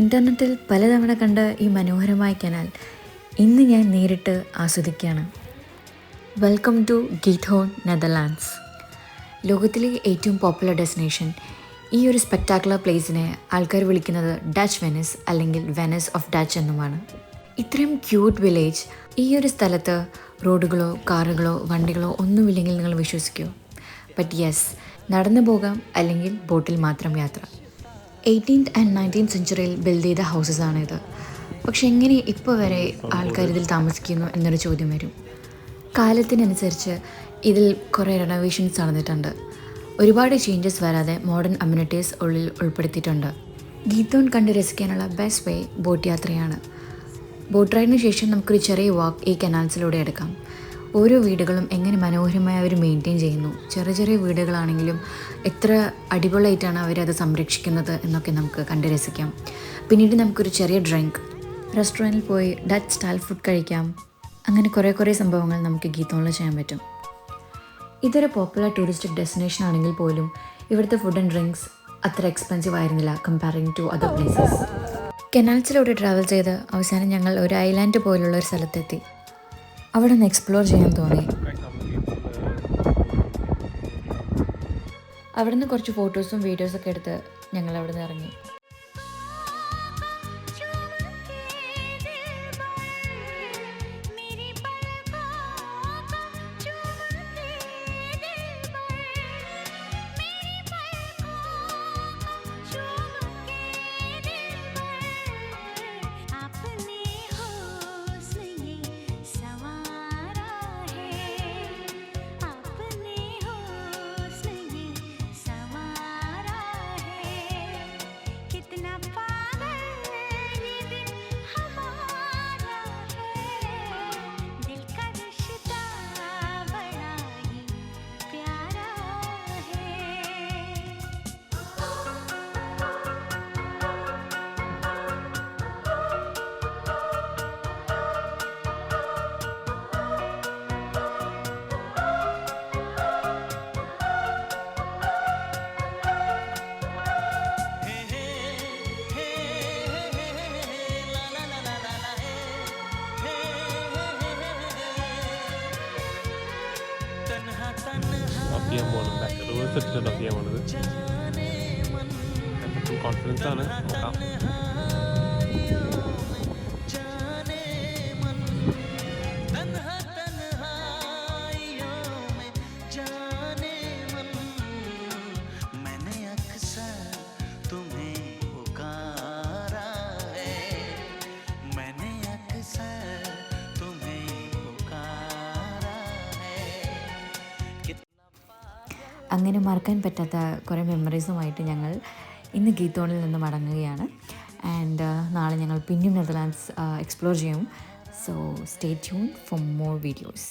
ഇന്റർനെറ്റിൽ പലതവണ കണ്ട ഈ മനോഹരമായ കനാൽ ഇന്ന് ഞാൻ നേരിട്ട് ആസ്വദിക്കുകയാണ്. Welcome to Giethoorn, Netherlands. ലോകത്തിലെ ഏറ്റവും പോപ്പുലർ ഡെസ്റ്റിനേഷൻ. ഈ ഒരു സ്പെക്ടാക്കുലർ പ്ലേസിനെ ആൾക്കാർ വിളിക്കുന്നത് ഡച്ച് വെനിസ് അല്ലെങ്കിൽ വെനിസ് ഓഫ് ഡച്ച് എന്നുമാണ്. ഇത്രയും ക്യൂട്ട് വില്ലേജ്, ഈ ഒരു സ്ഥലത്ത് റോഡുകളോ കാറുകളോ വണ്ടികളോ ഒന്നുമില്ലെങ്കിൽ നിങ്ങൾ വിശ്വസിക്കുമോ? ബട്ട് യെസ്, നടന്നു പോകാം അല്ലെങ്കിൽ ബോട്ടിൽ മാത്രം യാത്ര. 18th and 19th സെഞ്ച്വറിയിൽ ബിൽഡ് ചെയ്ത ഹൗസസ് ആണിത്. പക്ഷെ എങ്ങനെ ഇപ്പോൾ വരെ ആൾക്കാർ ഇതിൽ താമസിക്കുന്നു എന്നൊരു ചോദ്യം വരും. കാലത്തിനനുസരിച്ച് ഇതിൽ കുറേ റെനോവേഷൻസ് നടന്നിട്ടുണ്ട്. ഒരുപാട് ചേഞ്ചസ് വരാതെ മോഡേൺ അമ്യൂണിറ്റീസ് ഉള്ളിൽ ഉൾപ്പെടുത്തിയിട്ടുണ്ട്. ഗീത്തോൺ കണ്ട് രസിക്കാനുള്ള ബെസ്റ്റ് വേ ബോട്ട് യാത്രയാണ്. ബോട്ട് റൈഡിന് ശേഷം നമുക്കൊരു ചെറിയ വാക്ക് ഈ കനാൽസിലൂടെ എടുക്കാം. ഓരോ വീടുകളും എങ്ങനെ മനോഹരമായി അവർ മെയിൻറ്റെയിൻ ചെയ്യുന്നു, ചെറിയ ചെറിയ വീടുകളാണെങ്കിലും എത്ര അടിപൊളിയായിട്ടാണ് അവരത് സംരക്ഷിക്കുന്നത് എന്നൊക്കെ നമുക്ക് കണ്ട് രസിക്കാം. പിന്നീട് നമുക്കൊരു ചെറിയ ഡ്രിങ്ക്, റെസ്റ്റോറൻറ്റിൽ പോയി ഡച്ച് സ്റ്റൈൽ ഫുഡ് കഴിക്കാം. അങ്ങനെ കുറേ സംഭവങ്ങൾ നമുക്ക് ഗീത്തോണിൽ ചെയ്യാൻ പറ്റും. ഇതൊരു പോപ്പുലർ ടൂറിസ്റ്റിക് ഡെസ്റ്റിനേഷൻ ആണെങ്കിൽ പോലും ഇവിടുത്തെ ഫുഡ് ആൻഡ് ഡ്രിങ്ക്സ് അത്ര എക്സ്പെൻസീവ് ആയിരുന്നില്ല കമ്പാരിങ് ടു അതർ പ്ലേസസ്. കനാൽസിലൂടെ ട്രാവൽ ചെയ്ത് അവസാനം ഞങ്ങൾ ഒരു ഐലാൻഡ് പോലുള്ള ഒരു സ്ഥലത്തെത്തി. അവിടെ നിന്ന് എക്സ്പ്ലോർ ചെയ്യാൻ തോന്നി. അവിടെ നിന്ന് കുറച്ച് ഫോട്ടോസും വീഡിയോസൊക്കെ എടുത്ത് ഞങ്ങൾ അവിടെ നിന്ന് ഇറങ്ങി. കോൺഫിഡൻസ് ആണ്, നോക്കാം. അങ്ങനെ മറക്കാൻ പറ്റാത്ത കുറേ മെമ്മറീസുമായിട്ട് ഞങ്ങൾ ഇന്ന് ഗീത്തോണിൽ നിന്ന് മടങ്ങുകയാണ്. ആൻഡ് നാളെ ഞങ്ങൾ പിന്നെയും നെതർലാൻഡ്സ് എക്സ്പ്ലോർ ചെയ്യും. So stay tune for more videos.